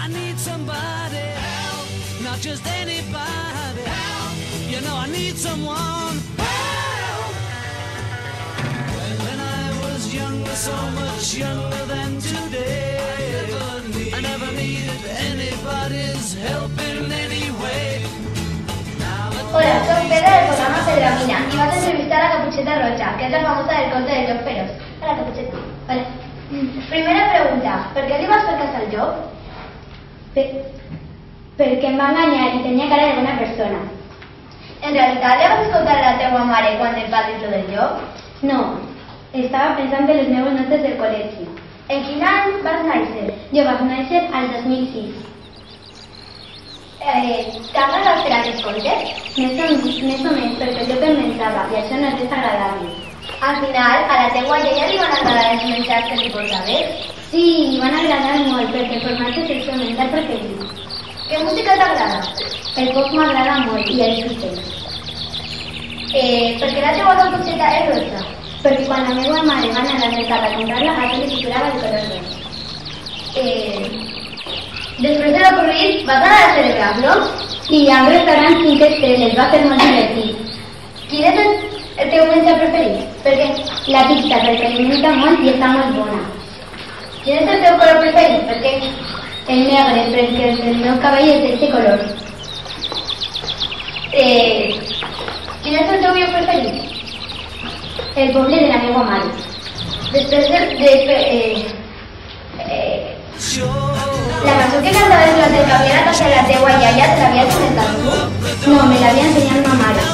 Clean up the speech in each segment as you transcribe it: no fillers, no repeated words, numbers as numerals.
I need somebody help, not just anybody help. You know I need someone help. When I was younger, so much younger than today, I never needed anybody's help in any way. Hola, soy Pedro del programa Pedramina y vas a entrevistar a Capucheta Rocha, que es la famosa del conte del llop feroç. Hola, Capucheta. Hola. Primera pregunta, per què li vas fer cas al llop? Perquè em va enganyar i tenia cara de bona persona. En realitat, li vas escoltar a la teua mare quan et va dir lo del llop? No, estava pensant en les meves notes del col·legi. En quin any vas néixer? Jo vaig néixer al 2006. T'agrada fer aquests contes? Més o menys, perquè el llop em menjava i això no és desagradable. Al final, a la teua iaia li van agradar els menjars que li portaves? Sí, li van agradar molt, perquè el formatge és el seu menjar preferit. Què música t'agrada? El pop m'agrada molt i el Beatles. Per què la teua Capucheta és roja? Perquè quan la meva mare va anar al mercat a comprar-la, a li posava el color roig. Després de l'ocorrit, vas anar a celebrar-lo? Sí, a un restaurant 5 estrelles, va ser molt divertit. Quin és el teu menjar preferit? Per què? La pizza, perquè alimenta molt i està molt bona. Quin és el teu color preferit? Per què? El negre, perquè el meu cabell és d'aquest color. Quin és el teu lloc preferit? El poble de la meva mare. Després la cançó que cantaves durant el canvi a la casa de la teua iaia te l'havia ensenyat tu? No, me l'havia ensenyat ma mare.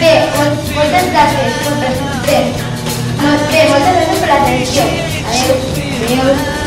Bé, moltes gràcies per l'atenció. Adéu.